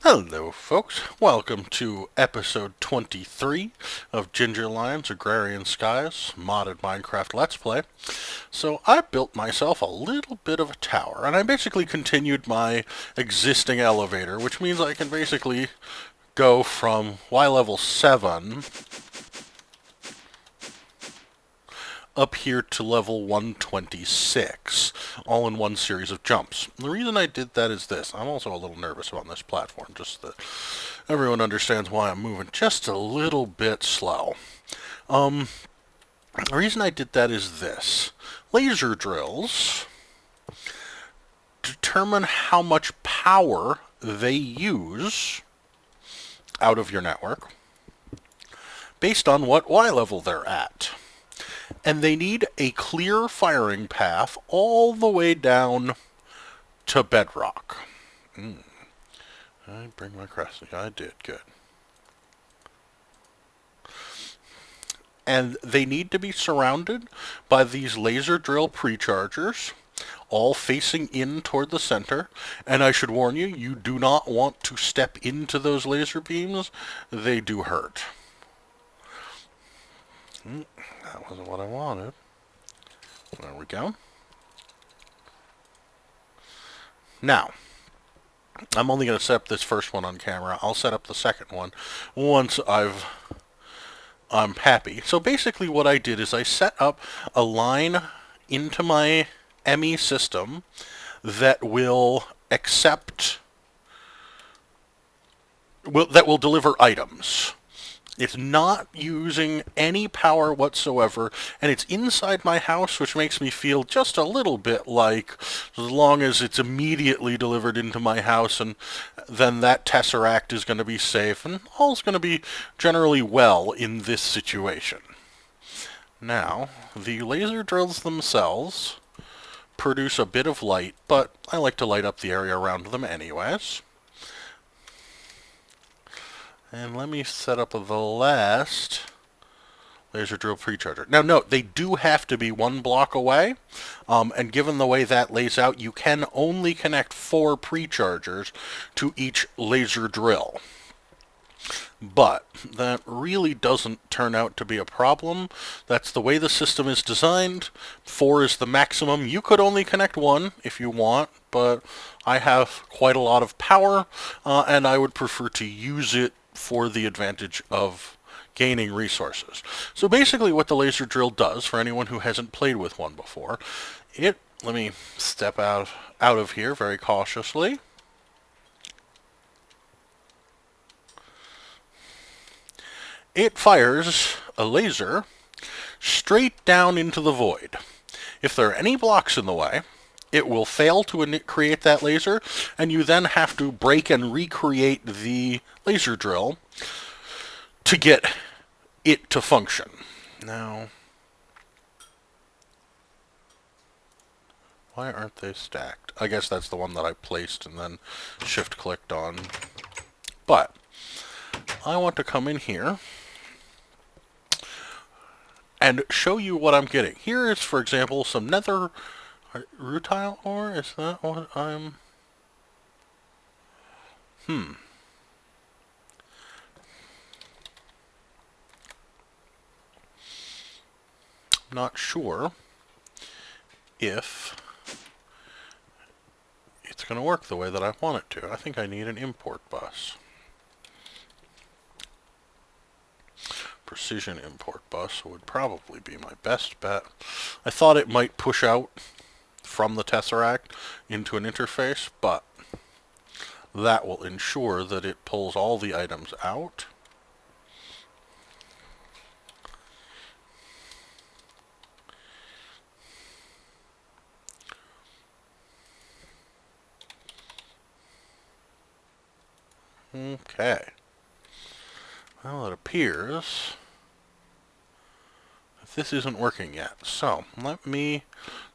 Hello, folks. Welcome to episode 23 of GingerLion's Agrarian Skies modded Minecraft Let's Play. So I built myself a little bit of a tower, and I basically continued my existing elevator, which means I can basically go from Y level 7 up here to level 126, all in one series of jumps. The reason I did that is this. I'm also a little nervous on this platform, just that everyone understands why I'm moving just a little bit slow. The reason I did that is this. Laser drills determine how much power they use out of your network based on what Y level they're at. And they need a clear firing path all the way down to bedrock. I bring my crest. I did. Good. And they need to be surrounded by these laser drill prechargers, all facing in toward the center. And I should warn you, you do not want to step into those laser beams. They do hurt. That wasn't what I wanted. There we go. Now, I'm only going to set up this first one on camera. I'll set up the second one once I'm happy. So basically what I did is I set up a line into my ME system that will deliver items. It's not using any power whatsoever, and it's inside my house, which makes me feel just a little bit like, as long as it's immediately delivered into my house, and then that Tesseract is going to be safe, and all's going to be generally well in this situation. Now, the laser drills themselves produce a bit of light, but I like to light up the area around them anyways. And let me set up the last laser drill precharger. Now note, they do have to be one block away, and given the way that lays out, you can only connect 4 prechargers to each laser drill. But that really doesn't turn out to be a problem. That's the way the system is designed. 4 is the maximum. You could only connect 1 if you want, but I have quite a lot of power, and I would prefer to use it for the advantage of gaining resources. So basically what the laser drill does, for anyone who hasn't played with one before, let me step out of here very cautiously. It fires a laser straight down into the void. If there are any blocks in the way, it will fail to create that laser, and you then have to break and recreate the laser drill to get it to function. Now, why aren't they stacked? I guess that's the one that I placed and then shift-clicked on. But I want to come in here and show you what I'm getting. Here is, for example, some nether rutile ore? Is that what I'm... Not sure if it's going to work the way that I want it to. I think I need an import bus. Precision import bus would probably be my best bet. I thought it might push out from the Tesseract into an interface, but that will ensure that it pulls all the items out. Okay. Well, it appears that this isn't working yet. So, let me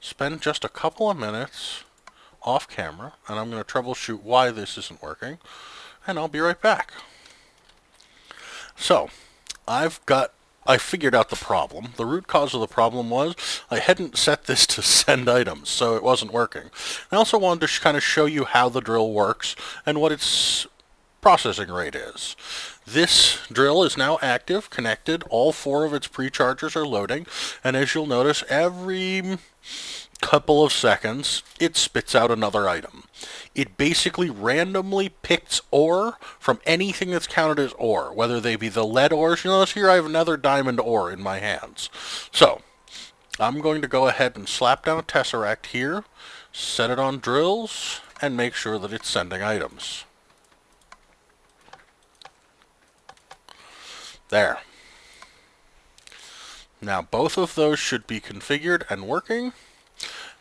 spend just a couple of minutes off camera, and I'm going to troubleshoot why this isn't working, and I'll be right back. So, I figured out the problem. The root cause of the problem was I hadn't set this to send items, so it wasn't working. I also wanted to kind of show you how the drill works and what its processing rate is. This drill is now active, connected. All 4 of its prechargers are loading, and as you'll notice, every couple of seconds, it spits out another item. It basically randomly picks ore from anything that's counted as ore, whether they be the lead ores. You notice here I have another diamond ore in my hands. So, I'm going to go ahead and slap down a tesseract here, set it on drills, and make sure that it's sending items. There. Now both of those should be configured and working.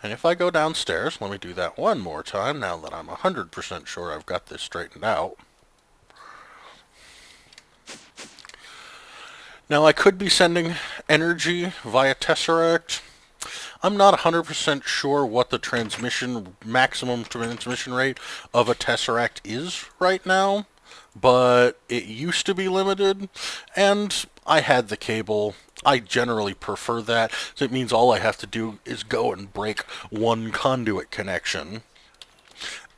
And if I go downstairs, let me do that one more time now that I'm 100% sure I've got this straightened out. Now I could be sending energy via tesseract. I'm not 100% sure what the maximum transmission rate of a tesseract is right now, but it used to be limited, and I had the cable. I generally prefer that, so it means all I have to do is go and break one conduit connection,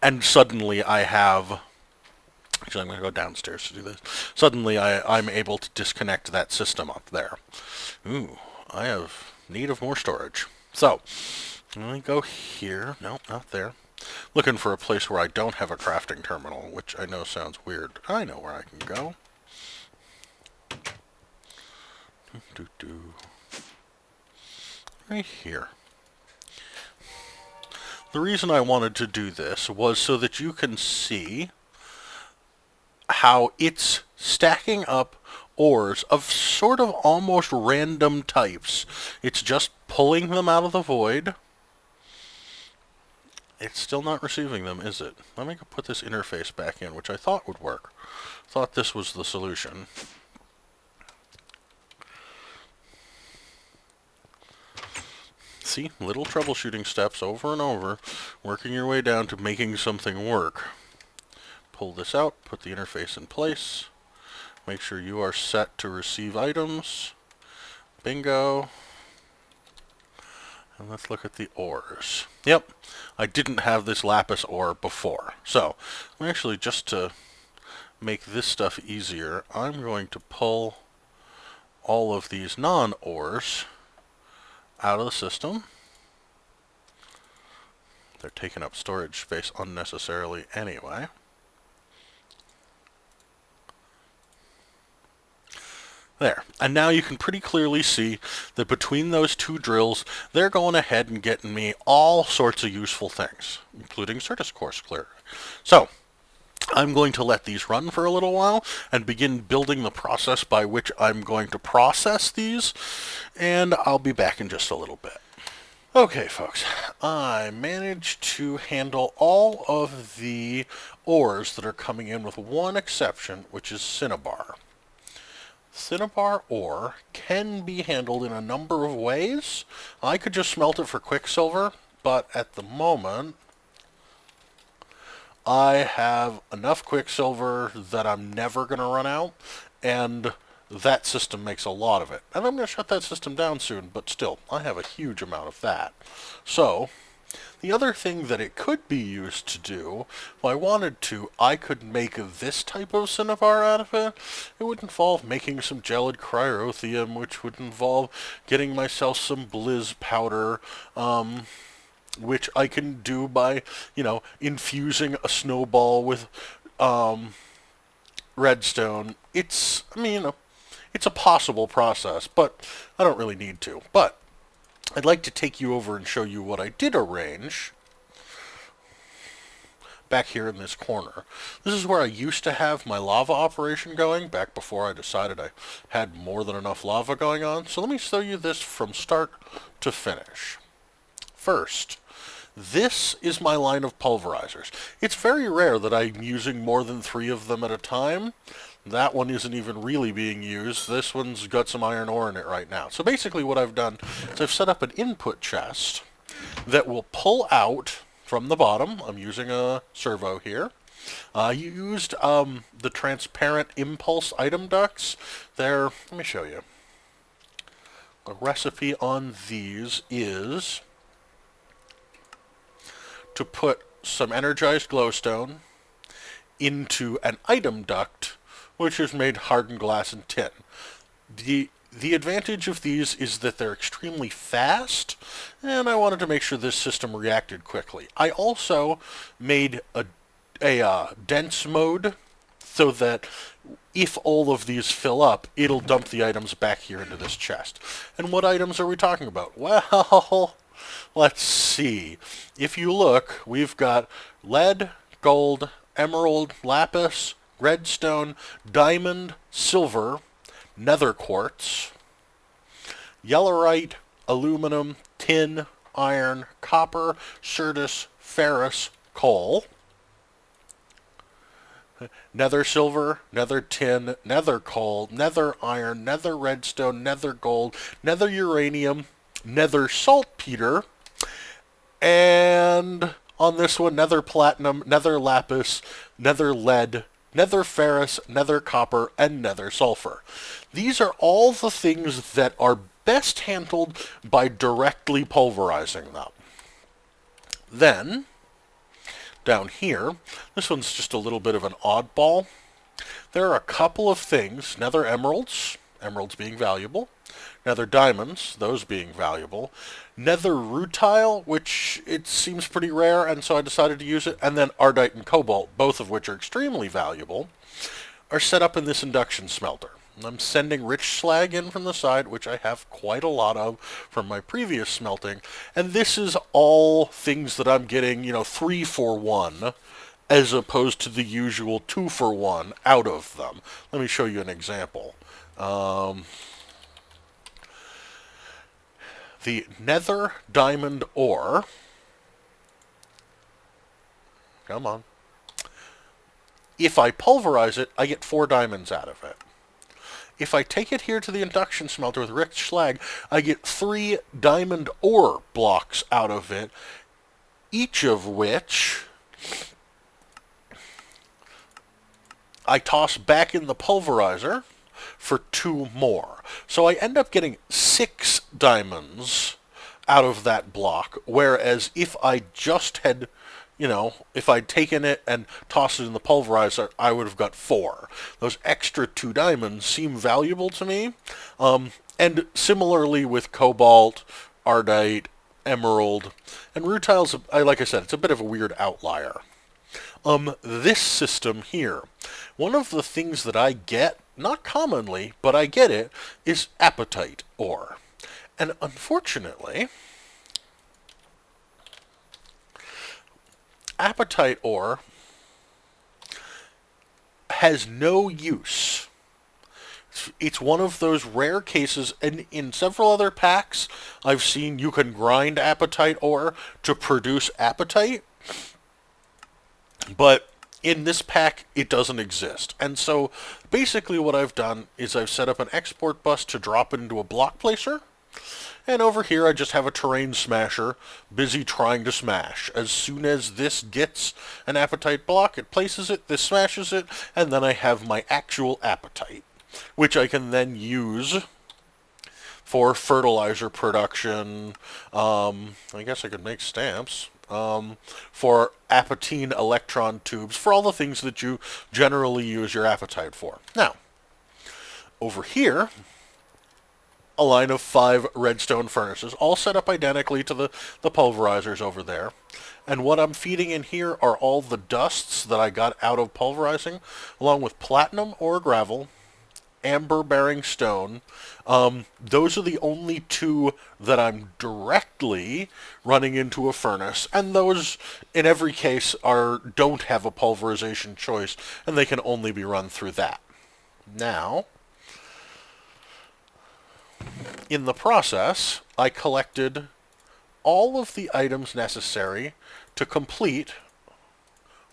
and suddenly I have... Actually, I'm going to go downstairs to do this. Suddenly I'm able to disconnect that system up there. Ooh, I have need of more storage. So, let me go here. Nope, not there. Looking for a place where I don't have a crafting terminal, which I know sounds weird. I know where I can go. Right here. The reason I wanted to do this was so that you can see how it's stacking up ores of sort of almost random types. It's just pulling them out of the void. It's still not receiving them, is it? Let me go put this interface back in, which I thought would work. Thought this was the solution. See, little troubleshooting steps over and over, working your way down to making something work. Pull this out, put the interface in place, make sure you are set to receive items. Bingo. And let's look at the ores. Yep, I didn't have this lapis ore before. So, actually, just to make this stuff easier, I'm going to pull all of these non-ores out of the system. They're taking up storage space unnecessarily anyway. There. And now you can pretty clearly see that between those 2 drills, they're going ahead and getting me all sorts of useful things, including Certus course clear. So, I'm going to let these run for a little while and begin building the process by which I'm going to process these, and I'll be back in just a little bit. Okay, folks, I managed to handle all of the ores that are coming in with one exception, which is cinnabar. Cinnabar ore can be handled in a number of ways. I could just smelt it for quicksilver, but at the moment I have enough quicksilver that I'm never going to run out, and that system makes a lot of it. And I'm going to shut that system down soon, but still, I have a huge amount of that. So, the other thing that it could be used to do, if I wanted to, I could make this type of cinnabar out of it. It would involve making some gelid cryotheum, which would involve getting myself some blizz powder, which I can do by, infusing a snowball with redstone. It's a possible process, but I don't really need to. But I'd like to take you over and show you what I did arrange back here in this corner. This is where I used to have my lava operation going, back before I decided I had more than enough lava going on. So let me show you this from start to finish. First, this is my line of pulverizers. It's very rare that I'm using more than 3 of them at a time. That one isn't even really being used. This one's got some iron ore in it right now. So basically what I've done is I've set up an input chest that will pull out from the bottom. I'm using a servo here. I used the transparent impulse item ducts. Let me show you. The recipe on these is to put some energized glowstone into an item duct, which is made hardened glass and tin. The advantage of these is that they're extremely fast, and I wanted to make sure this system reacted quickly. I also made a dense mode so that if all of these fill up, it'll dump the items back here into this chest. And what items are we talking about? Well, let's see. If you look, we've got lead, gold, emerald, lapis, redstone, diamond, silver, nether quartz, yellowite, aluminum, tin, iron, copper, certus, ferrous, coal, nether silver, nether tin, nether coal, nether iron, nether redstone, nether gold, nether uranium, nether saltpeter, and on this one, nether platinum, nether lapis, nether lead, nether ferrous, nether copper, and nether sulfur. These are all the things that are best handled by directly pulverizing them. Then, down here, this one's just a little bit of an oddball. There are a couple of things, nether emeralds, emeralds being valuable, nether diamonds, those being valuable, nether rutile, which it seems pretty rare, and so I decided to use it, and then ardite and cobalt, both of which are extremely valuable, are set up in this induction smelter. I'm sending rich slag in from the side, which I have quite a lot of from my previous smelting, and this is all things that I'm getting, 3 for 1, as opposed to the usual 2 for 1 out of them. Let me show you an example. The nether diamond ore, come on, if I pulverize it, I get 4 diamonds out of it. If I take it here to the induction smelter with rich slag, I get 3 diamond ore blocks out of it, each of which I toss back in the pulverizer for 2 more. So I end up getting 6 diamonds out of that block, whereas if I just had, if I'd taken it and tossed it in the pulverizer, I would have got 4. Those extra 2 diamonds seem valuable to me. And similarly with cobalt, ardite, emerald, and rutile's, like I said, it's a bit of a weird outlier. This system here, one of the things that I get, not commonly, but I get it, is apatite ore. And unfortunately, apatite ore has no use. It's one of those rare cases, and in several other packs, I've seen you can grind apatite ore to produce apatite, but in this pack, it doesn't exist. And so, basically what I've done is I've set up an export bus to drop it into a block placer, and over here I just have a terrain smasher busy trying to smash. As soon as this gets an apatite block, it places it, this smashes it, and then I have my actual apatite, which I can then use for fertilizer production. I guess I could make stamps. For apatine electron tubes, for all the things that you generally use your apatite for. Now, over here, a line of 5 redstone furnaces, all set up identically to the pulverizers over there. And what I'm feeding in here are all the dusts that I got out of pulverizing, along with platinum or gravel, amber-bearing stone. Those are the only 2 that I'm directly running into a furnace, and those, in every case, don't have a pulverization choice, and they can only be run through that. Now, in the process, I collected all of the items necessary to complete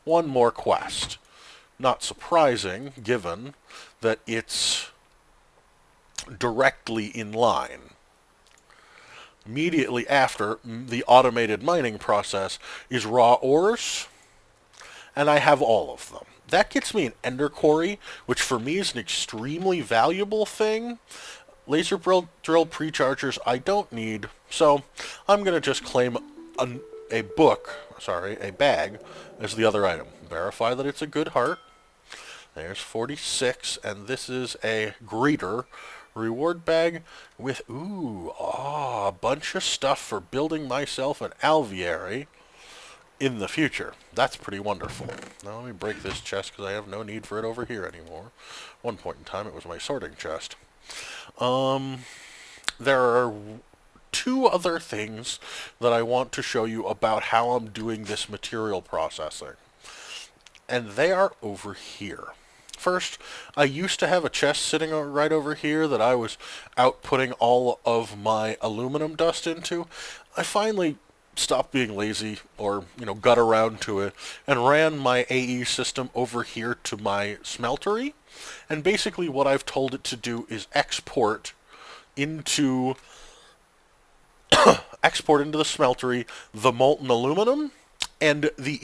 one more quest. Not surprising, given that it's directly in line. Immediately after, the automated mining process is raw ores, and I have all of them. That gets me an ender quarry, which for me is an extremely valuable thing. Laser drill prechargers I don't need, so I'm going to just claim a bag as the other item. Verify that it's a good heart. There's 46, and this is a greeter reward bag with, a bunch of stuff for building myself an alveary in the future. That's pretty wonderful. Now let me break this chest because I have no need for it over here anymore. One point in time it was my sorting chest. There are two other things that I want to show you about how I'm doing this material processing. And they are over here. First, I used to have a chest sitting right over here that I was outputting all of my aluminum dust into. I finally stopped being lazy or, got around to it and ran my AE system over here to my smeltery. And basically what I've told it to do is export into the smeltery the molten aluminum and the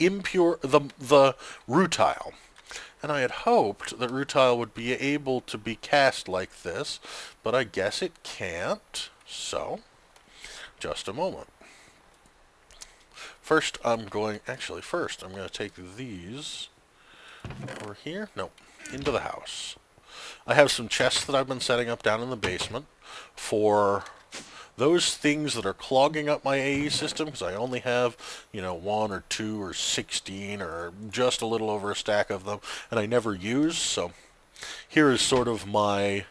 rutile. And I had hoped that rutile would be able to be cast like this, but I guess it can't. So, just a moment. First, I'm going to take these over here. No, into the house. I have some chests that I've been setting up down in the basement for those things that are clogging up my AE system, because I only have, 1 or 2 or 16 or just a little over a stack of them, and I never use. So here is sort of my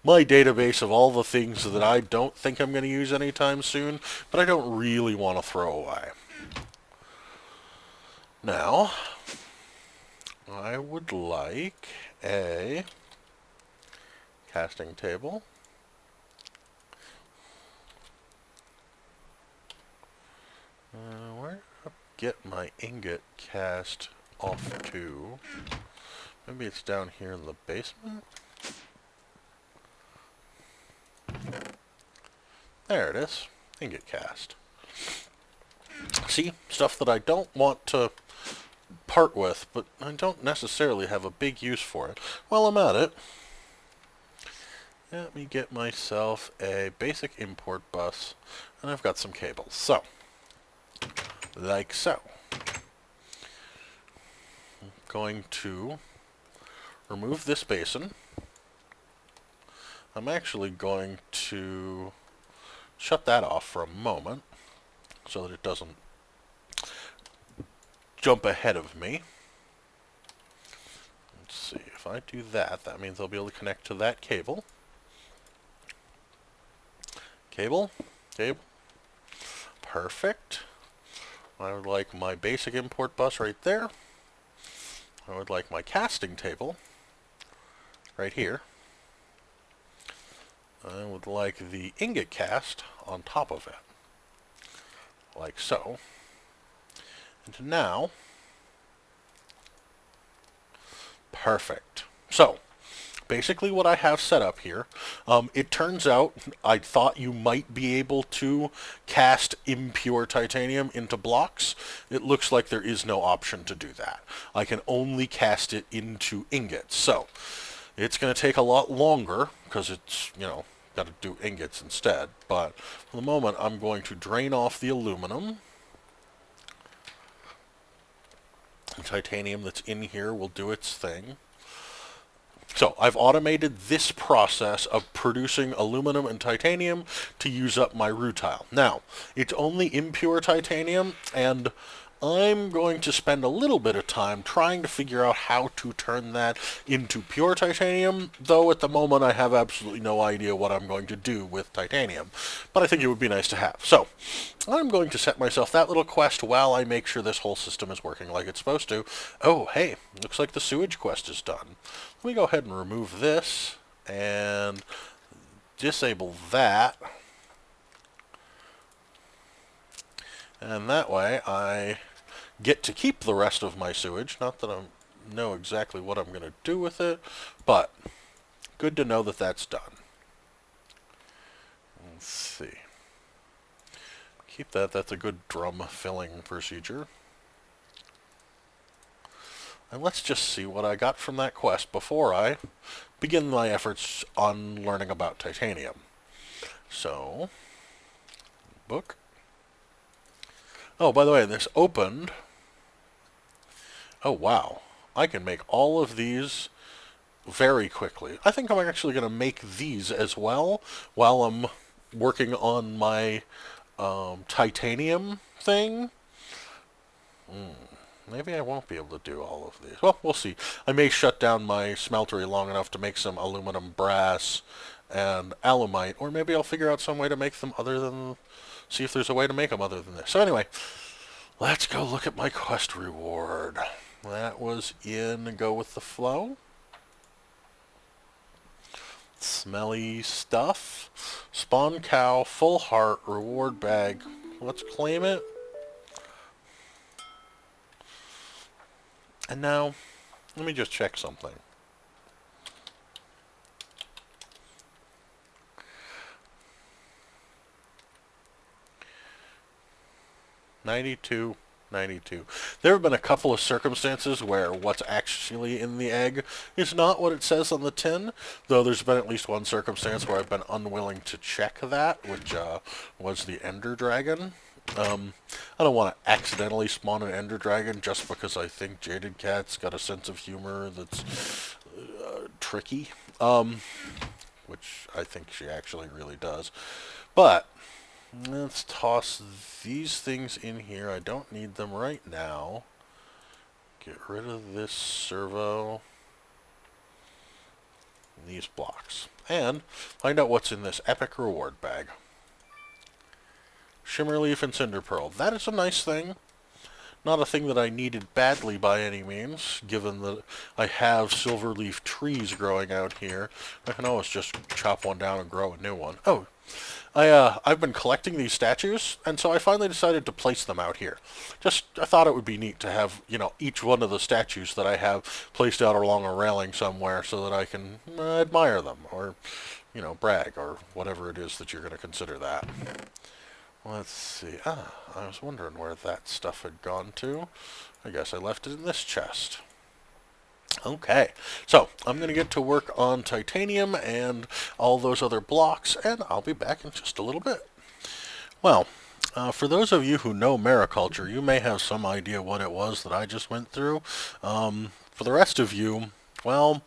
database of all the things that I don't think I'm going to use anytime soon, but I don't really want to throw away. Now, I would like a casting table. Where did I get my ingot cast off to? Maybe it's down here in the basement? There it is. Ingot cast. See? Stuff that I don't want to part with, but I don't necessarily have a big use for it. While I'm at it, let me get myself a basic import bus, and I've got some cables. So, like so. I'm going to remove this basin. I'm actually going to shut that off for a moment so that it doesn't jump ahead of me. Let's see, if I do that, that means I'll be able to connect to that cable. Cable. Perfect. I would like my basic import bus right there. I would like my casting table right here. I would like the ingot cast on top of it, like so. And now, perfect. So, basically what I have set up here, it turns out I thought you might be able to cast impure titanium into blocks. It looks like there is no option to do that. I can only cast it into ingots. So, it's going to take a lot longer because it's, got to do ingots instead. But for the moment, I'm going to drain off the aluminum. The titanium that's in here will do its thing. So, I've automated this process of producing aluminum and titanium to use up my rutile. Now, it's only impure titanium, and I'm going to spend a little bit of time trying to figure out how to turn that into pure titanium, though at the moment I have absolutely no idea what I'm going to do with titanium. But I think it would be nice to have. So, I'm going to set myself that little quest while I make sure this whole system is working like it's supposed to. Oh, hey, looks like the sewage quest is done. Let me go ahead and remove this and disable that. And that way I get to keep the rest of my sewage. Not that I know exactly what I'm going to do with it, but good to know that that's done. Let's see. Keep that. That's a good drum filling procedure. And let's just see what I got from that quest before I begin my efforts on learning about titanium. So, book. Oh, by the way, this opened. Oh, wow. I can make all of these very quickly. I think I'm actually going to make these as well while I'm working on my titanium thing. Maybe I won't be able to do all of these. Well, we'll see. I may shut down my smeltery long enough to make some aluminum, brass, and alumite, or maybe I'll figure out some way to make them other than... see if there's a way to make them other than this. So anyway, let's go look at my quest reward. That was in Go With The Flow. Smelly stuff. Spawn cow, full heart, reward bag. Let's claim it. And now, let me just check something. $92, $92. There have been a couple of circumstances where what's actually in the egg is not what it says on the tin, though there's been at least one circumstance where I've been unwilling to check that, which was the Ender Dragon. I don't want to accidentally spawn an Ender Dragon just because I think Jaded Cat's got a sense of humor that's tricky, which I think she actually really does. But let's toss these things in here. I don't need them right now. Get rid of this servo. These blocks. And find out what's in this epic reward bag. Shimmerleaf and Cinder Pearl. That is a nice thing. Not a thing that I needed badly by any means, given that I have silverleaf trees growing out here. I can always just chop one down and grow a new one. Oh, I've been collecting these statues, and so I finally decided to place them out here. I thought it would be neat to have, each one of the statues that I have placed out along a railing somewhere so that I can admire them, or, brag, or whatever it is that you're going to consider that. Let's see. I was wondering where that stuff had gone to. I guess I left it in this chest. Okay, so I'm going to get to work on titanium and all those other blocks, and I'll be back in just a little bit. Well, for those of you who know mariculture, you may have some idea what it was that I just went through. For the rest of you, well,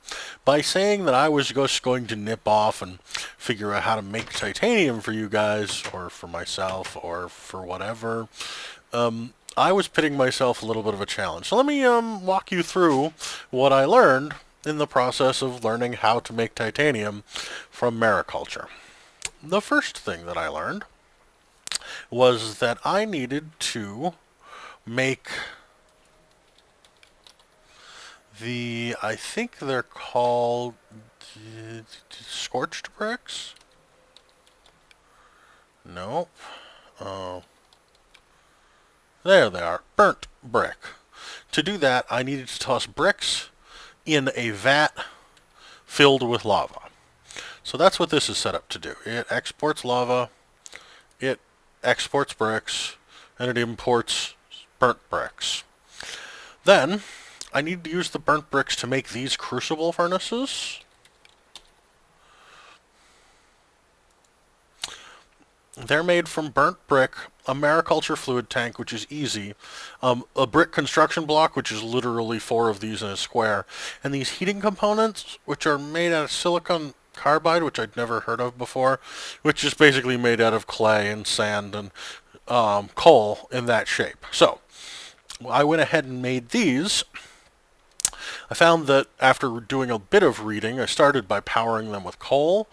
by saying that I was just going to nip off and figure out how to make titanium for you guys, or for myself, or for whatever, I was pitting myself a little bit of a challenge. So let me walk you through what I learned in the process of learning how to make titanium from mariculture. The first thing that I learned was that I needed to make I think they're called scorched bricks? Nope. There they are. Burnt brick. To do that, I needed to toss bricks in a vat filled with lava. So that's what this is set up to do. It exports lava, it exports bricks, and it imports burnt bricks. Then I need to use the burnt bricks to make these crucible furnaces. They're made from burnt brick, a mariculture fluid tank, which is easy, a brick construction block, which is literally 4 of these in a square, and these heating components, which are made out of silicon carbide, which I'd never heard of before, which is basically made out of clay and sand and coal in that shape. So I went ahead and made these. I found that after doing a bit of reading, I started by powering them with coal,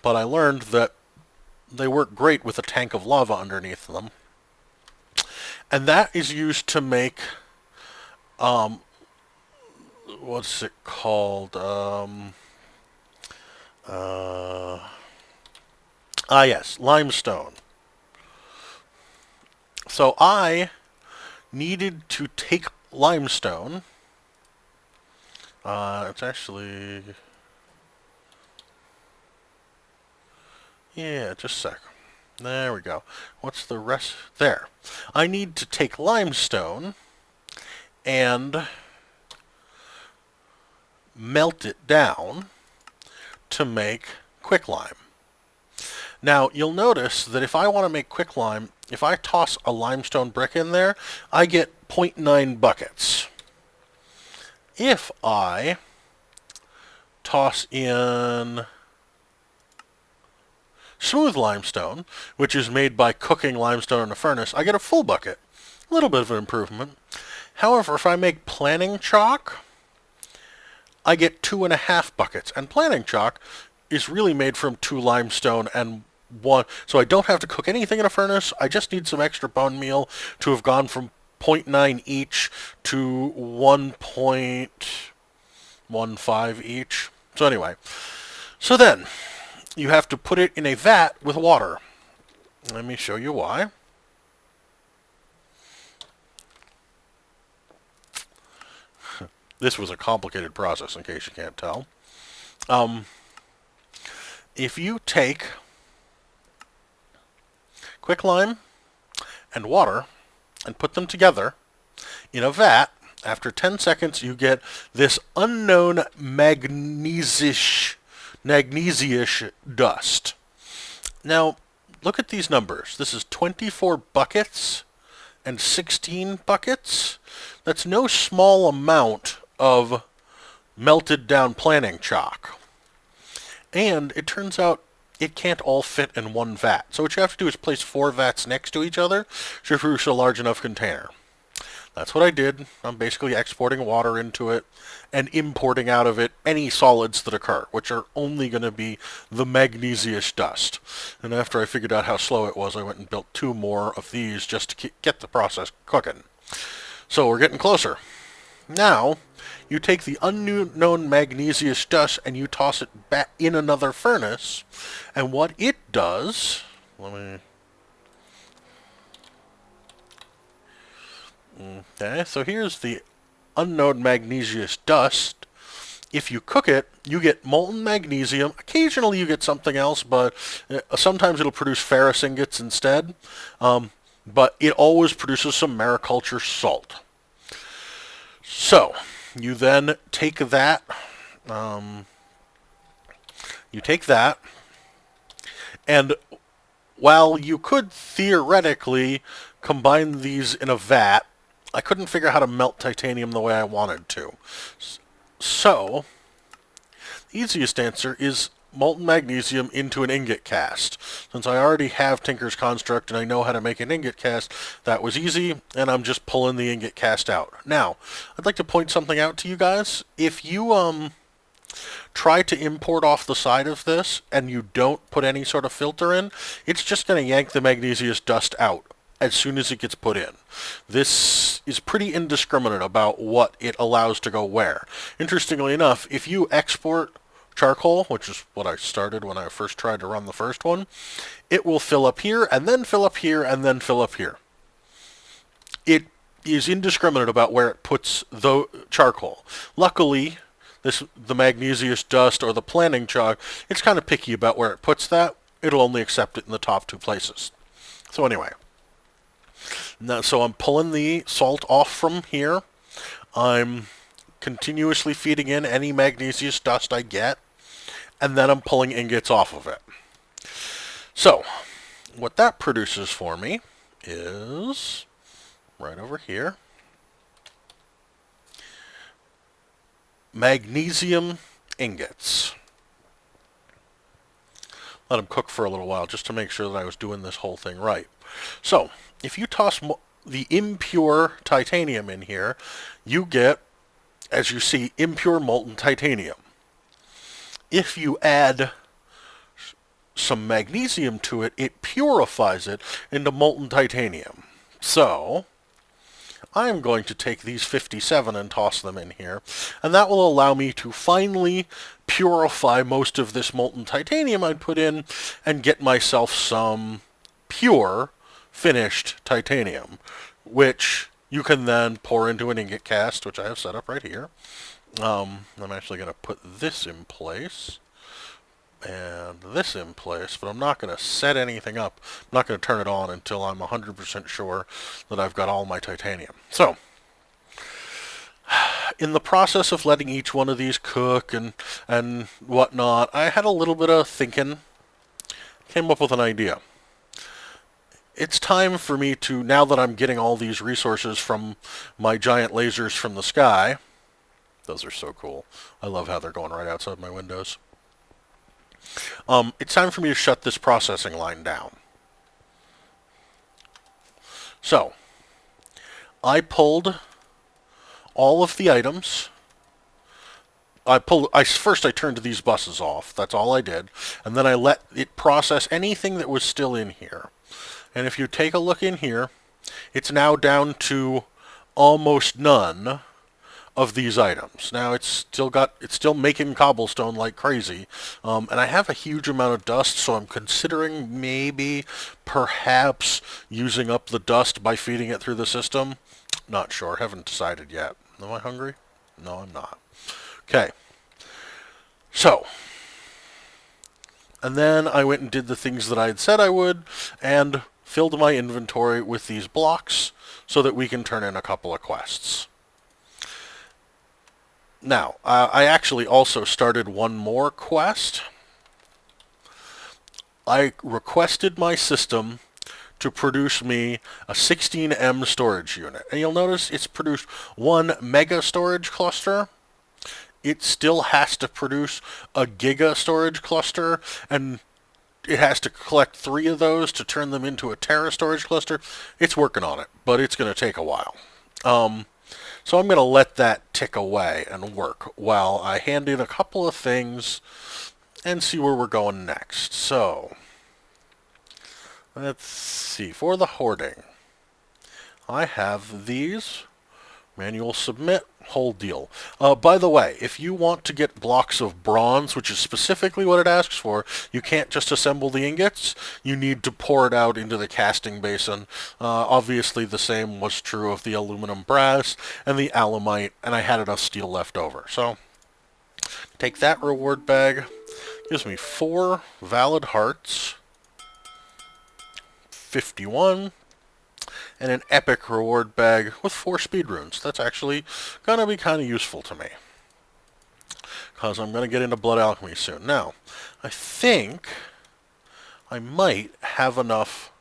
but I learned that they work great with a tank of lava underneath them. And that is used to make, what's it called? Yes, limestone. So I needed to take limestone. It's actually... yeah, just a sec. There we go. What's the rest? There. I need to take limestone and melt it down to make quicklime. Now, you'll notice that if I want to make quicklime, if I toss a limestone brick in there, I get 0.9 buckets. If I toss in smooth limestone, which is made by cooking limestone in a furnace, I get a full bucket. A little bit of an improvement. However, if I make planning chalk, I get 2.5 buckets. And planning chalk is really made from 2 limestone and 1. So I don't have to cook anything in a furnace. I just need some extra bone meal to have gone from 0.9 each to 1.15 each. So anyway, so then you have to put it in a vat with water. Let me show you why. This was a complicated process, in case you can't tell. If you take quicklime and water and put them together in a vat, after 10 seconds you get this unknown magnesious dust. Now, look at these numbers. This is 24 buckets and 16 buckets. That's no small amount of melted down planning chalk. And it turns out it can't all fit in one vat. So what you have to do is place 4 vats next to each other to produce a large enough container. That's what I did. I'm basically exporting water into it and importing out of it any solids that occur, which are only going to be the magnesious dust. And after I figured out how slow it was, I went and built 2 more of these just to get the process cooking. So we're getting closer. Now, you take the unknown magnesious dust and you toss it back in another furnace, and what it does... Okay, so here's the unknown magnesious dust. If you cook it, you get molten magnesium. Occasionally you get something else, but sometimes it'll produce ferrous ingots instead. But it always produces some mariculture salt. So, you then take that, and while you could theoretically combine these in a vat, I couldn't figure out how to melt titanium the way I wanted to. So, the easiest answer is molten magnesium into an ingot cast. Since I already have Tinker's Construct and I know how to make an ingot cast, that was easy, and I'm just pulling the ingot cast out. Now, I'd like to point something out to you guys. If you try to import off the side of this and you don't put any sort of filter in, it's just going to yank the magnesious dust out as soon as it gets put in. This is pretty indiscriminate about what it allows to go where. Interestingly enough, if you export charcoal, which is what I started when I first tried to run the first one, it will fill up here, and then fill up here, and then fill up here. It is indiscriminate about where it puts the charcoal. Luckily, the magnesious dust or the planning chalk, it's kind of picky about where it puts that. It'll only accept it in the top 2 places. So anyway, now, so I'm pulling the salt off from here. I'm continuously feeding in any magnesious dust I get, and then I'm pulling ingots off of it. So, what that produces for me is, right over here, magnesium ingots. Let them cook for a little while just to make sure that I was doing this whole thing right. So, if you toss the impure titanium in here, you get, as you see, impure molten titanium. If you add some magnesium to it, it purifies it into molten titanium. So, I'm going to take these 57 and toss them in here, and that will allow me to finally purify most of this molten titanium I put in and get myself some pure finished titanium, which you can then pour into an ingot cast, which I have set up right here. I'm actually going to put this in place and this in place, but I'm not going to set anything up. I'm not going to turn it on until I'm 100% sure that I've got all my titanium. So, in the process of letting each one of these cook and whatnot, I had a little bit of thinking. came up with an idea. It's time for me to, now that I'm getting all these resources from my giant lasers from the sky, those are so cool. I love how they're going right outside my windows. It's time for me to shut this processing line down. So, I pulled all of the items. First I turned these buses off. That's all I did. And then I let it process anything that was still in here. And if you take a look in here, it's now down to almost none of these items. Now it's still making cobblestone like crazy, and I have a huge amount of dust, so I'm considering perhaps using up the dust by feeding it through the system. Not sure, haven't decided yet. Am I hungry? No, I'm not. Okay, so, and then I went and did the things that I had said I would, and filled my inventory with these blocks so that we can turn in a couple of quests. Now, I actually also started one more quest. I requested my system to produce me a 16M storage unit. And you'll notice it's produced one mega storage cluster. It still has to produce a giga storage cluster, and it has to collect 3 of those to turn them into a tera storage cluster. It's working on it, but it's going to take a while. So I'm going to let that tick away and work while I hand in a couple of things and see where we're going next. So, let's see. For the hoarding, I have these. Manual submit, whole deal. By the way, if you want to get blocks of bronze, which is specifically what it asks for, you can't just assemble the ingots. You need to pour it out into the casting basin. Obviously, the same was true of the aluminum brass and the alumite, and I had enough steel left over. So, take that reward bag. Gives me 4 valid hearts, 51, and an epic reward bag with 4 speed runes. That's actually going to be kind of useful to me, because I'm going to get into blood alchemy soon. Now, I think I might have enough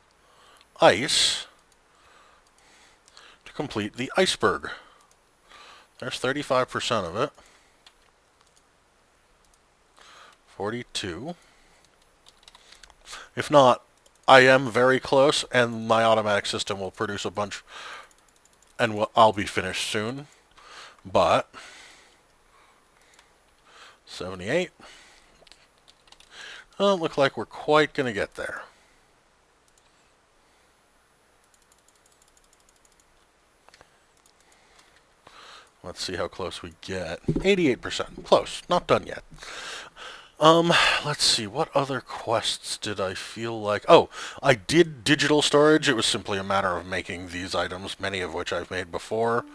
ice to complete the iceberg. There's 35% of it. 42. If not, I am very close, and my automatic system will produce a bunch, and I'll be finished soon. But 78. Doesn't look like we're quite going to get there. Let's see how close we get. 88%. Close. Not done yet. Let's see, what other quests did I feel like... Oh, I did digital storage. It was simply a matter of making these items, many of which I've made before.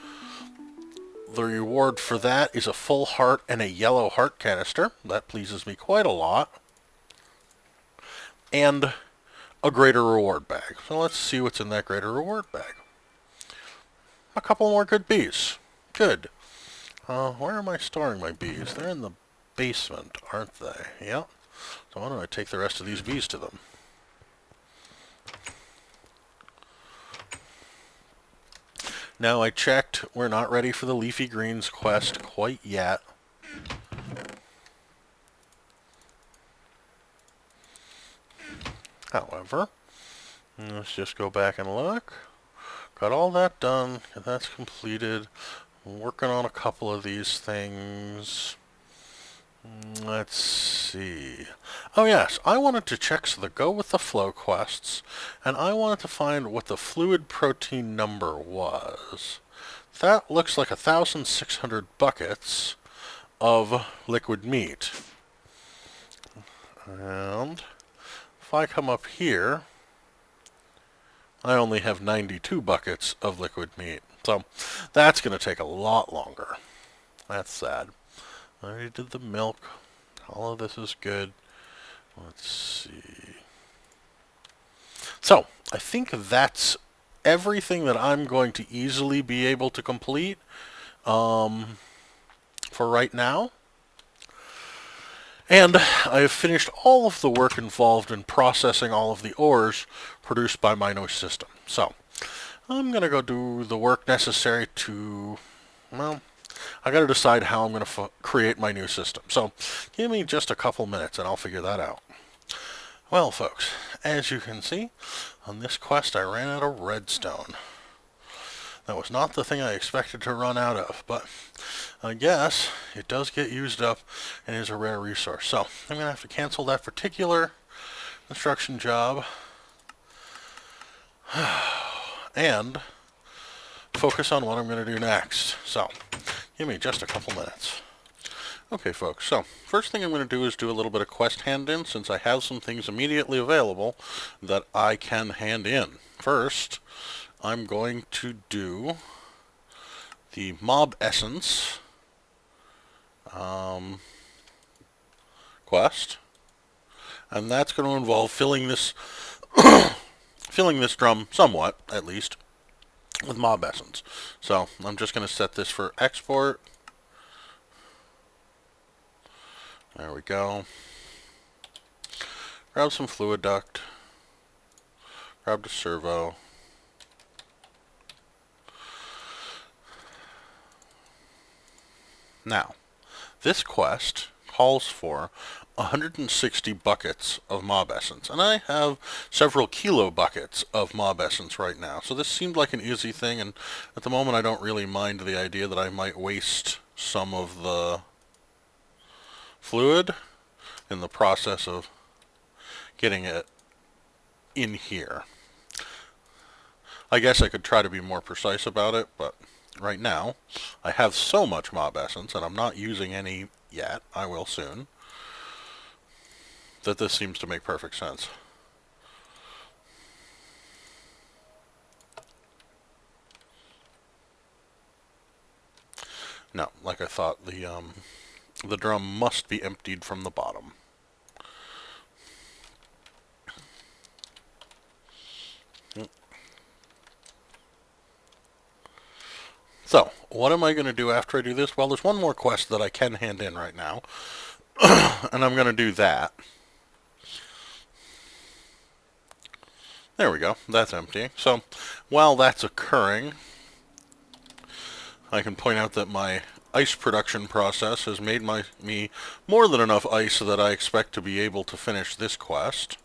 The reward for that is a full heart and a yellow heart canister. That pleases me quite a lot. And a greater reward bag. So let's see what's in that greater reward bag. A couple more good bees. Good. Where am I storing my bees? They're in the basement, aren't they? Yep. So why don't I take the rest of these bees to them? Now I checked. We're not ready for the Leafy Greens quest quite yet. However, let's just go back and look. Got all that done. That's completed. I'm working on a couple of these things. Let's see. Oh yes, I wanted to check the go with the flow quests, and I wanted to find what the fluid protein number was. That looks like 1,600 buckets of liquid meat. And if I come up here, I only have 92 buckets of liquid meat. So that's going to take a lot longer. That's sad. I already did the milk. All of this is good. Let's see. So, I think that's everything that I'm going to easily be able to complete for right now. And I have finished all of the work involved in processing all of the ores produced by my new system. So I'm going to go do the work necessary to, well, I got to decide how I'm going to create my new system. So give me just a couple minutes and I'll figure that out. Well, folks, as you can see, on this quest I ran out of redstone. That was not the thing I expected to run out of, but I guess it does get used up and is a rare resource. So I'm going to have to cancel that particular construction job and focus on what I'm going to do next. So give me just a couple minutes. Okay, folks, so first thing I'm going to do is do a little bit of quest hand-in, since I have some things immediately available that I can hand in. First, I'm going to do the mob essence quest, and that's going to involve filling this drum somewhat, at least, with mob essence. So I'm just going to set this for export. There we go. Grab some fluid duct. Grab the servo. Now, this quest calls for 160 buckets of mob essence, and I have several kilo buckets of mob essence right now, so this seemed like an easy thing, and at the moment I don't really mind the idea that I might waste some of the fluid in the process of getting it in here. I guess I could try to be more precise about it, but right now I have so much mob essence, and I'm not using any yet, I will soon, that this seems to make perfect sense. No, like I thought, the drum must be emptied from the bottom. So, what am I going to do after I do this? Well, there's one more quest that I can hand in right now, and I'm going to do that. There we go, that's emptying. So, while that's occurring, I can point out that my ice production process has made me more than enough ice so that I expect to be able to finish this quest.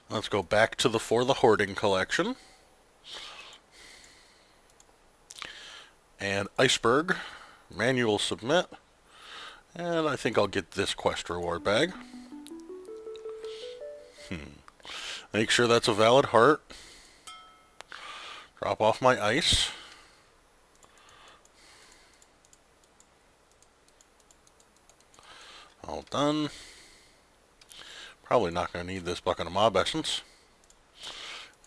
Let's go back to the For the Hoarding collection. And Iceberg, manual submit, and I think I'll get this quest reward bag. Make sure that's a valid heart. Drop off my ice. All done. Probably not going to need this bucket of mob essence.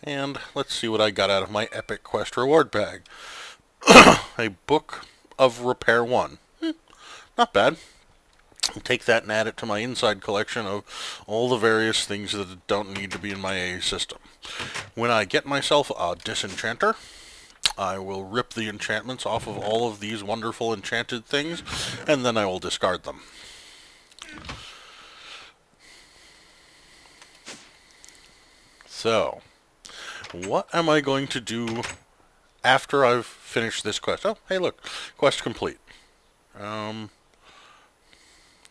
And let's see what I got out of my epic quest reward bag. A book of repair 1. Not bad. I'll take that and add it to my inside collection of all the various things that don't need to be in my AA system. When I get myself a disenchanter, I will rip the enchantments off of all of these wonderful enchanted things, and then I will discard them. So, what am I going to do after I've finished this quest? Oh, hey look, quest complete.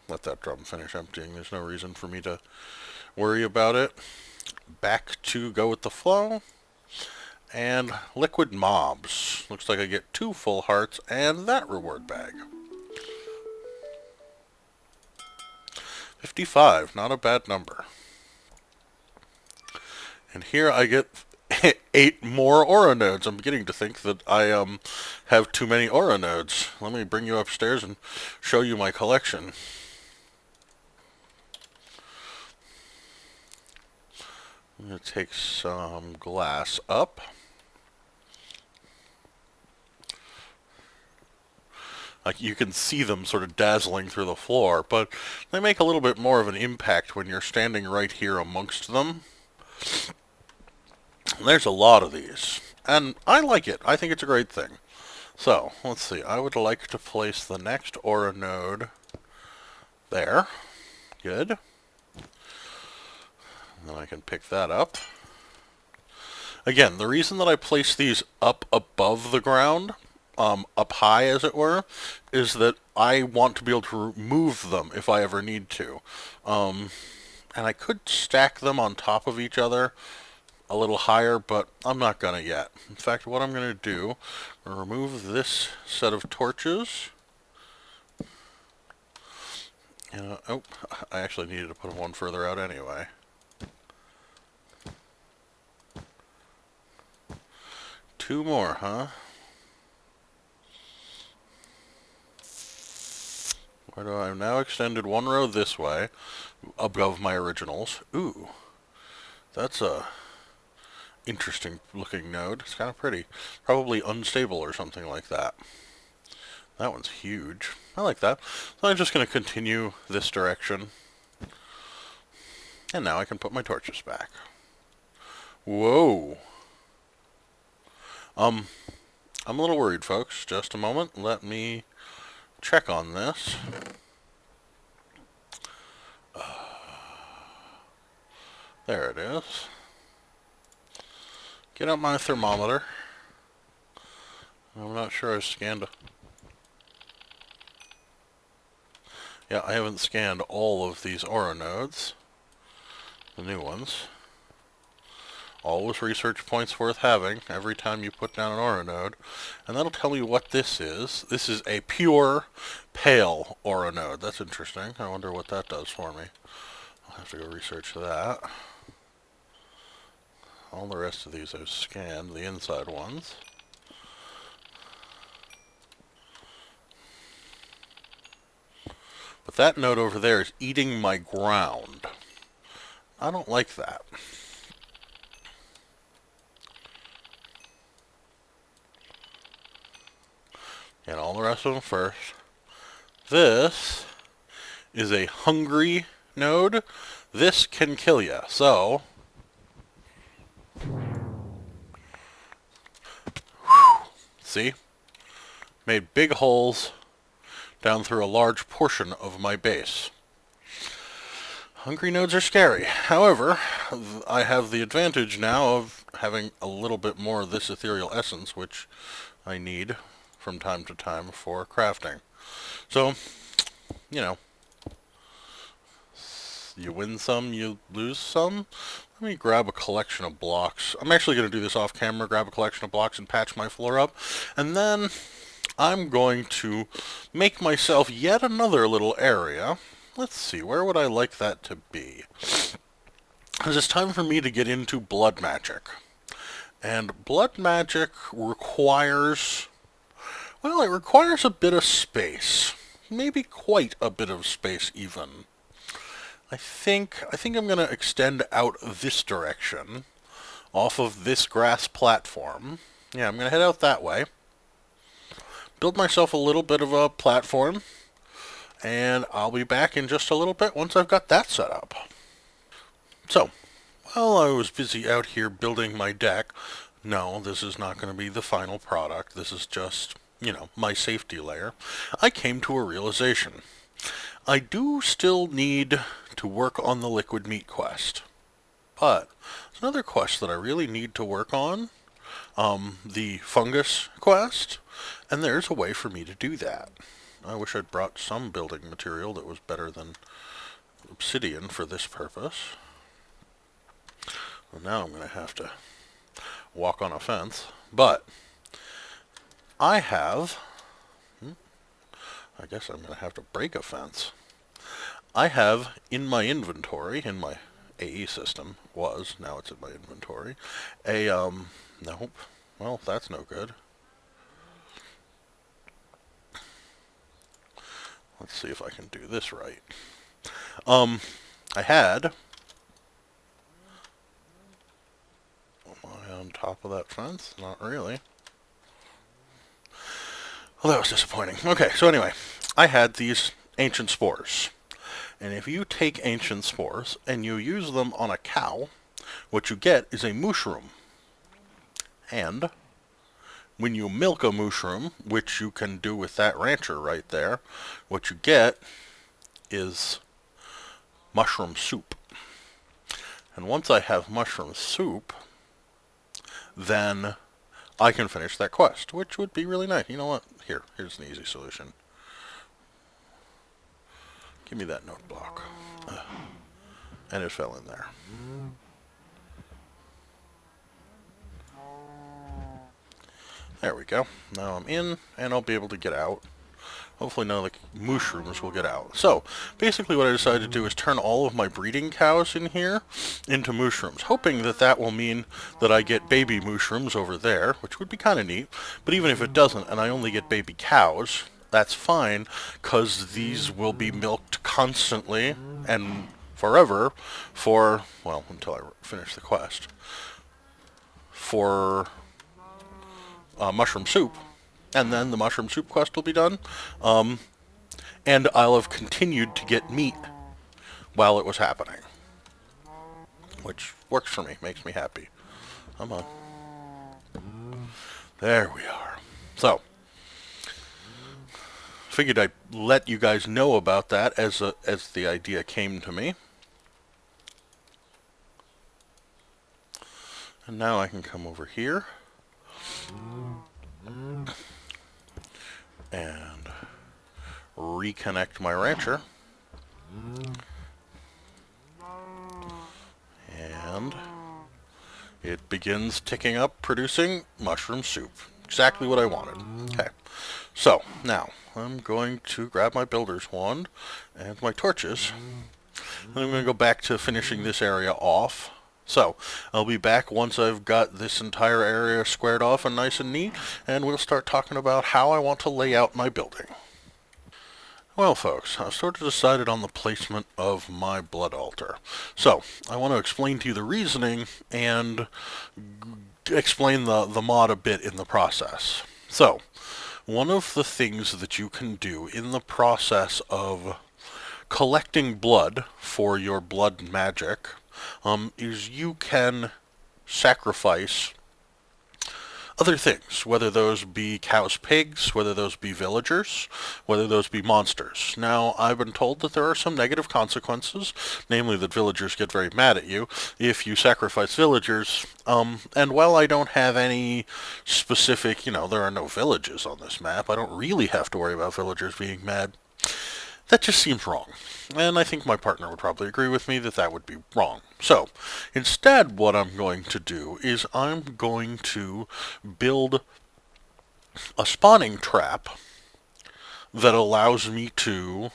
Let that drum finish emptying. There's no reason for me to worry about it. Back to go with the flow. And liquid mobs. Looks like I get 2 full hearts and that reward bag. 55, not a bad number. And here I get 8 more aura nodes. I'm beginning to think that I have too many aura nodes. Let me bring you upstairs and show you my collection. I'm going to take some glass up. Like you can see them sort of dazzling through the floor, but they make a little bit more of an impact when you're standing right here amongst them. There's a lot of these, and I like it. I think it's a great thing. So, let's see. I would like to place the next aura node there. Good. And then I can pick that up. Again, the reason that I place these up above the ground, up high as it were, is that I want to be able to remove them if I ever need to. And I could stack them on top of each other a little higher, but I'm not going to yet. In fact, what I'm going to do, I'm going to remove this set of torches. And, oh, I actually needed to put one further out anyway. Two more, huh? Where do I've now extended one row this way, above my originals. Ooh, that's a interesting looking node. It's kind of pretty. Probably unstable or something like that. That one's huge. I like that. So I'm just going to continue this direction. And now I can put my torches back. Whoa. I'm a little worried, folks. Just a moment. Let me check on this. There it is. Get out my thermometer. I'm not sure I've scanned. Yeah, I haven't scanned all of these aura nodes. The new ones. Always research points worth having every time you put down an aura node. And that'll tell me what this is. This is a pure pale aura node. That's interesting. I wonder what that does for me. I'll have to go research that. All the rest of these I've scanned, the inside ones. But that node over there is eating my ground. I don't like that. And all the rest of them first. This is a hungry node. This can kill ya. So, see? Made big holes down through a large portion of my base. Hungry nodes are scary. However, I have the advantage now of having a little bit more of this ethereal essence, which I need from time to time for crafting. So, you know, you win some, you lose some. Let me grab a collection of blocks. I'm actually going to do this off camera, grab a collection of blocks and patch my floor up. And then I'm going to make myself yet another little area. Let's see, where would I like that to be? Because it's time for me to get into blood magic. And blood magic requires, well, it requires a bit of space. Maybe quite a bit of space even. I think I'm going to extend out this direction off of this grass platform. Yeah, I'm going to head out that way. Build myself a little bit of a platform. And I'll be back in just a little bit once I've got that set up. So, while I was busy out here building my deck, no, this is not going to be the final product. This is just, you know, my safety layer. I came to a realization. I do still need to work on the liquid meat quest. But there's another quest that I really need to work on. The fungus quest. And there's a way for me to do that. I wish I'd brought some building material that was better than obsidian for this purpose. Well, now I'm going to have to walk on a fence. But I have... I guess I'm going to have to break a fence. I have in my inventory, in my AE system, now it's in my inventory, a, nope, well, that's no good. Let's see if I can do this right. I had... Am I on top of that fence? Not really. Well, that was disappointing. Okay, so anyway, I had these ancient spores. And if you take ancient spores and you use them on a cow, what you get is a mushroom. And when you milk a mushroom, which you can do with that rancher right there, what you get is mushroom soup. And once I have mushroom soup, then I can finish that quest, which would be really nice. You know what? Here's an easy solution. Give me that note block. And it fell in there. There we go. Now I'm in, and I'll be able to get out. Hopefully none of the mushrooms will get out. So, basically what I decided to do is turn all of my breeding cows in here into mushrooms, hoping that that will mean that I get baby mushrooms over there, which would be kind of neat. But even if it doesn't, and I only get baby cows, that's fine, because these will be milked constantly and forever for, well, until I finish the quest, for mushroom soup. And then the mushroom soup quest will be done. And I'll have continued to get meat while it was happening. Which works for me, makes me happy. Come on. There we are. So, figured I'd let you guys know about that as the idea came to me. And now I can come over here. And reconnect my rancher. And it begins ticking up, producing mushroom soup. Exactly what I wanted. Okay. So, now, I'm going to grab my builder's wand and my torches. And I'm going to go back to finishing this area off. So, I'll be back once I've got this entire area squared off and nice and neat, and we'll start talking about how I want to lay out my building. Well, folks, I've sort of decided on the placement of my blood altar. So, I want to explain to you the reasoning and explain the mod a bit in the process. So, one of the things that you can do in the process of collecting blood for your blood magic is you can sacrifice other things, whether those be cows, pigs, whether those be villagers, whether those be monsters. Now, I've been told that there are some negative consequences, namely that villagers get very mad at you if you sacrifice villagers, and while I don't have any specific, there are no villages on this map, I don't really have to worry about villagers being mad. That just seems wrong, and I think my partner would probably agree with me that that would be wrong. So, instead what I'm going to do is I'm going to build a spawning trap that allows me to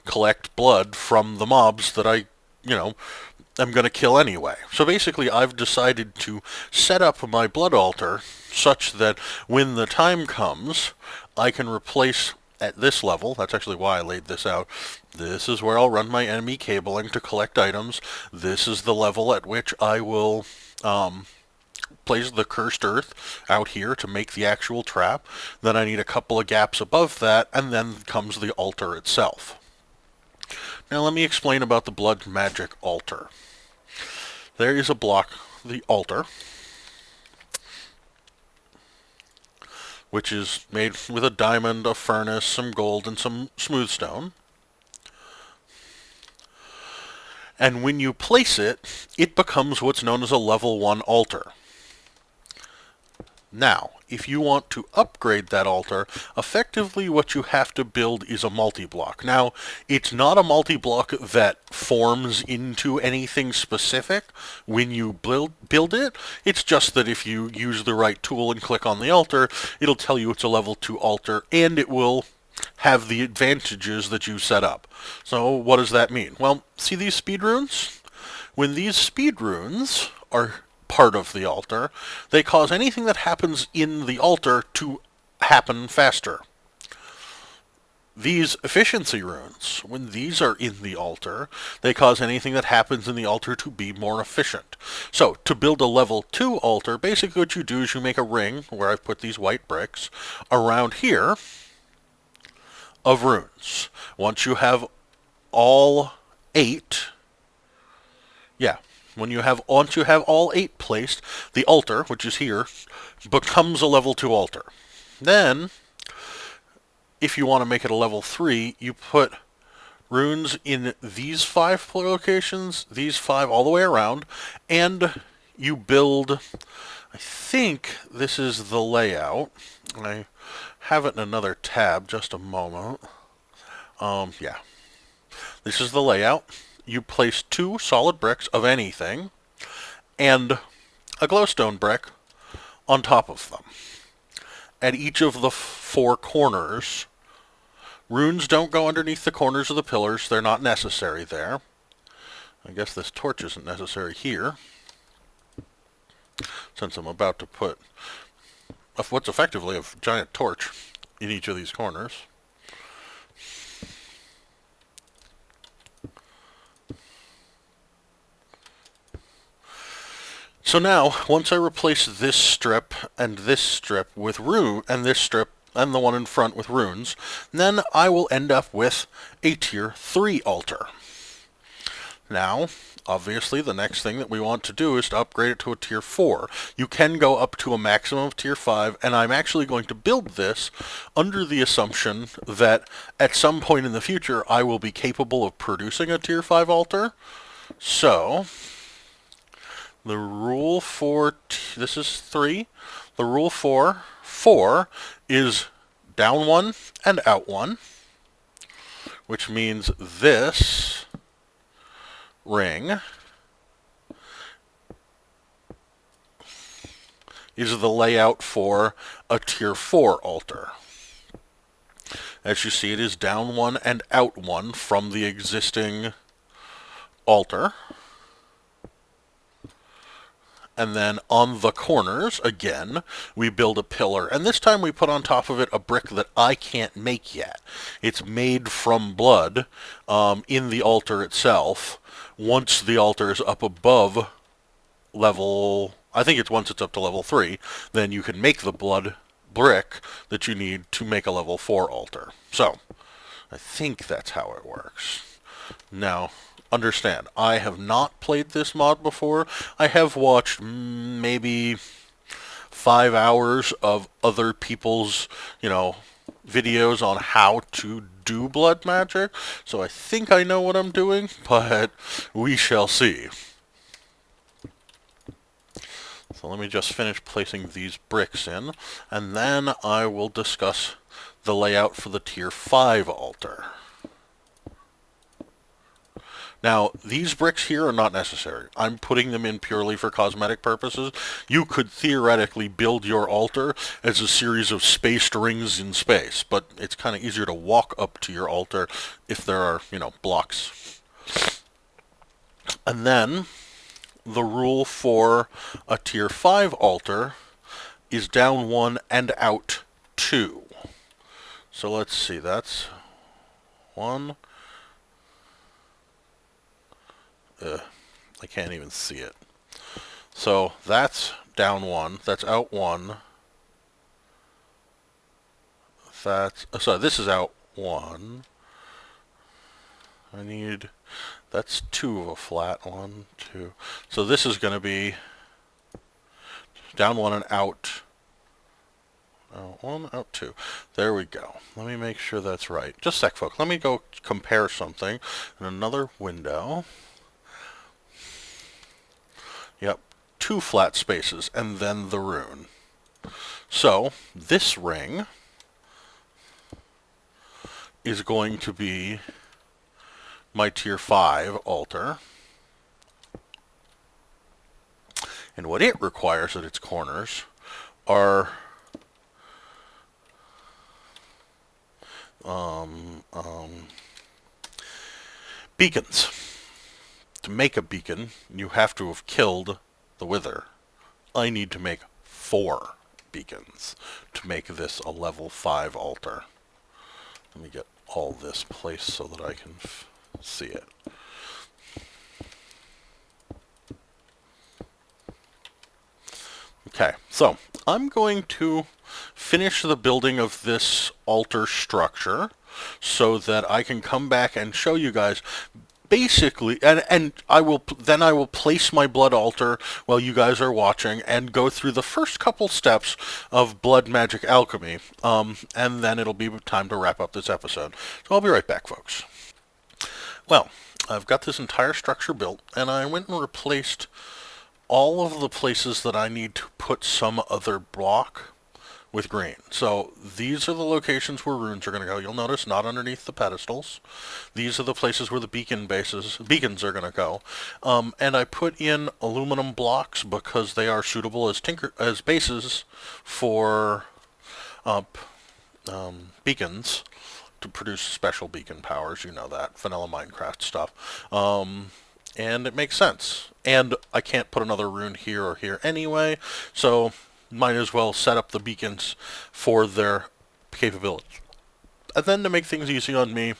collect blood from the mobs that I, am going to kill anyway. So basically I've decided to set up my blood altar such that when the time comes, I can replace at this level. That's actually why I laid this out. This is where I'll run my enemy cabling to collect items. This is the level at which I will place the cursed earth out here to make the actual trap. Then I need a couple of gaps above that, and then comes the altar itself. Now let me explain about the blood magic altar. There is a block, the altar, which is made with a diamond, a furnace, some gold, and some smooth stone. And when you place it, it becomes what's known as a level 1 altar. Now, if you want to upgrade that altar, effectively what you have to build is a multi-block. Now, it's not a multi-block that forms into anything specific when you build it. It's just that if you use the right tool and click on the altar, it'll tell you it's a level 2 altar, and it will have the advantages that you set up. So, what does that mean? Well, see these speed runes? When these speed runes are part of the altar, they cause anything that happens in the altar to happen faster. These efficiency runes, when these are in the altar, they cause anything that happens in the altar to be more efficient. So, to build a level 2 altar, basically what you do is you make a ring, where I've put these white bricks, around here, of runes. Once you have all 8, Once you have all 8 placed, the altar, which is here, becomes a level 2 altar. Then, if you want to make it a level 3, you put runes in these 5 locations, these 5 all the way around, and you build, I think this is the layout. I have it in another tab, just a moment. Yeah. This is the layout. You place 2 solid bricks of anything and a glowstone brick on top of them. At each of the 4 corners, runes don't go underneath the corners of the pillars. They're not necessary there. I guess this torch isn't necessary here, since I'm about to put what's effectively a giant torch in each of these corners. So now, once I replace this strip and this strip with and this strip and the one in front with runes, then I will end up with a tier 3 altar. Now, obviously, the next thing that we want to do is to upgrade it to a tier 4. You can go up to a maximum of tier 5, and I'm actually going to build this under the assumption that at some point in the future I will be capable of producing a tier 5 altar. So, the rule for, this is 3, the rule for 4 is down 1 and out 1, which means this ring is the layout for a tier 4 altar. As you see, it is down 1 and out 1 from the existing altar. And then on the corners, again, we build a pillar. And this time we put on top of it a brick that I can't make yet. It's made from blood in the altar itself. Once the altar is up above level, I think it's once it's up to level 3, then you can make the blood brick that you need to make a level 4 altar. So, I think that's how it works. Now, understand, I have not played this mod before. I have watched maybe 5 hours of other people's, videos on how to do blood magic, so I think I know what I'm doing, but we shall see. So let me just finish placing these bricks in, and then I will discuss the layout for the tier 5 altar. Now, these bricks here are not necessary. I'm putting them in purely for cosmetic purposes. You could theoretically build your altar as a series of spaced rings in space, but it's kind of easier to walk up to your altar if there are, blocks. And then, the rule for a tier 5 altar is down 1 and out 2. So let's see, that's 1... I can't even see it. So that's down 1, that's out 1. So this is out 1. That's 2 of a flat, 1, 2. So this is going to be down 1 and out 1, out 2. There we go. Let me make sure that's right. Just a sec, folks. Let me go compare something in another window. Yep, 2 flat spaces, and then the rune. So, this ring is going to be my tier 5 altar. And what it requires at its corners are beacons. To make a beacon, you have to have killed the wither. I need to make 4 beacons to make this a level 5 altar. Let me get all this placed so that I can see it. Okay, so I'm going to finish the building of this altar structure so that I can come back and show you guys basically, and I will place my blood altar while you guys are watching and go through the first couple steps of blood magic alchemy, and then it'll be time to wrap up this episode. So I'll be right back, folks. Well, I've got this entire structure built, and I went and replaced all of the places that I need to put some other block with green. So these are the locations where runes are going to go. You'll notice not underneath the pedestals. These are the places where the beacons are going to go. And I put in aluminum blocks because they are suitable as bases for beacons to produce special beacon powers. You know that vanilla Minecraft stuff. And it makes sense. And I can't put another rune here or here anyway, so might as well set up the beacons for their capabilities. And then to make things easy on me,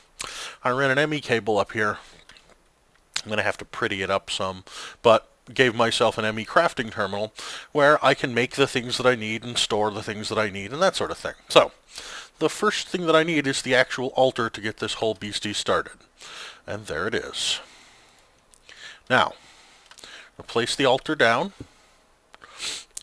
I ran an ME cable up here. I'm going to have to pretty it up some, but gave myself an ME crafting terminal where I can make the things that I need and store the things that I need and that sort of thing. So, the first thing that I need is the actual altar to get this whole beastie started. And there it is. Now, I'll place the altar down,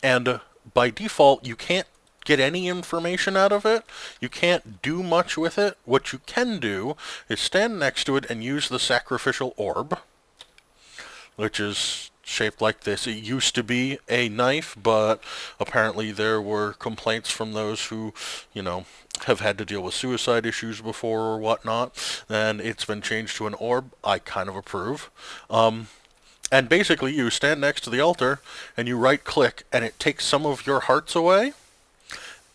and by default, you can't get any information out of it. You can't do much with it. What you can do is stand next to it and use the sacrificial orb, which is shaped like this. It used to be a knife, but apparently there were complaints from those who, have had to deal with suicide issues before or whatnot, and it's been changed to an orb. I kind of approve. And basically, you stand next to the altar, and you right-click, and it takes some of your hearts away,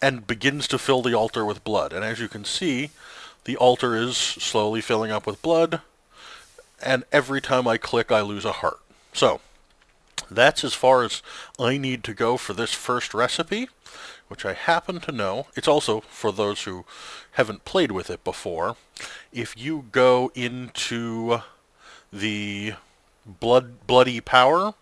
and begins to fill the altar with blood. And as you can see, the altar is slowly filling up with blood, and every time I click, I lose a heart. So, that's as far as I need to go for this first recipe, which I happen to know. It's also, for those who haven't played with it before, if you go into the bloody power,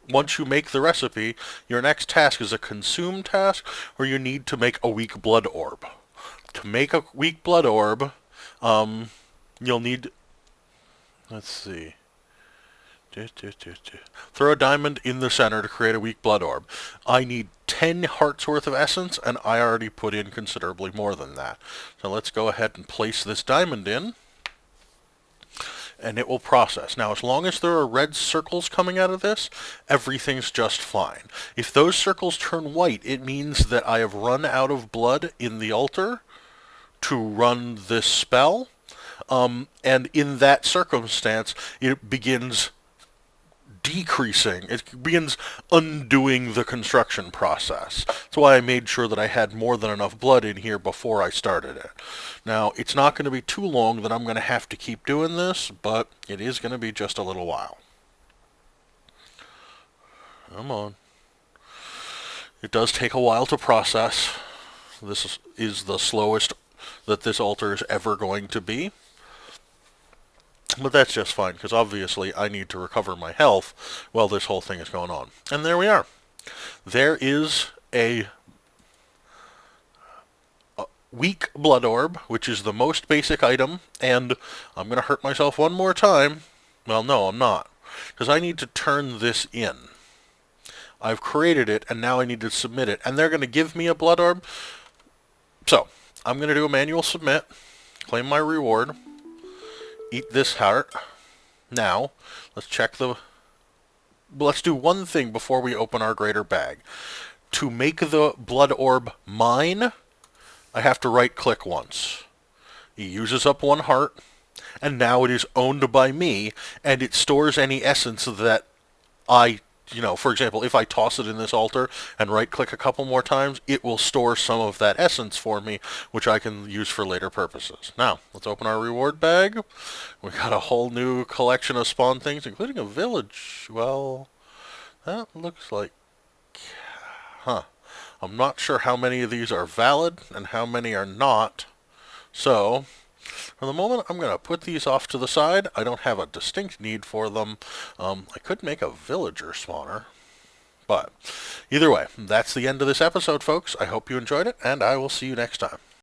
once you make the recipe, your next task is a consume task, or you need to make a weak blood orb. To make a weak blood orb, you'll need, let's see, throw a diamond in the center to create a weak blood orb. I need 10 hearts worth of essence, and I already put in considerably more than that. So let's go ahead and place this diamond in, and it will process. Now, as long as there are red circles coming out of this, everything's just fine. If those circles turn white, it means that I have run out of blood in the altar to run this spell, and in that circumstance, it begins decreasing. It begins undoing the construction process. That's why I made sure that I had more than enough blood in here before I started it. Now, it's not going to be too long that I'm going to have to keep doing this, but it is going to be just a little while. Come on. It does take a while to process. This is the slowest that this altar is ever going to be. But that's just fine, because obviously I need to recover my health while this whole thing is going on. And there we are. There is a weak blood orb, which is the most basic item, and I'm going to hurt myself one more time. Well, no, I'm not, because I need to turn this in. I've created it, and now I need to submit it, and they're going to give me a blood orb. So, I'm going to do a manual submit, claim my reward, eat this heart. Now, let's do one thing before we open our greater bag. To make the blood orb mine, I have to right-click once. It uses up one heart, and now it is owned by me, and it stores any essence that for example, if I toss it in this altar and right-click a couple more times, it will store some of that essence for me, which I can use for later purposes. Now, let's open our reward bag. We got a whole new collection of spawn things, including a village. Well, that looks like... I'm not sure how many of these are valid and how many are not. So, for the moment, I'm going to put these off to the side. I don't have a distinct need for them. I could make a villager spawner. But either way, that's the end of this episode, folks. I hope you enjoyed it, and I will see you next time.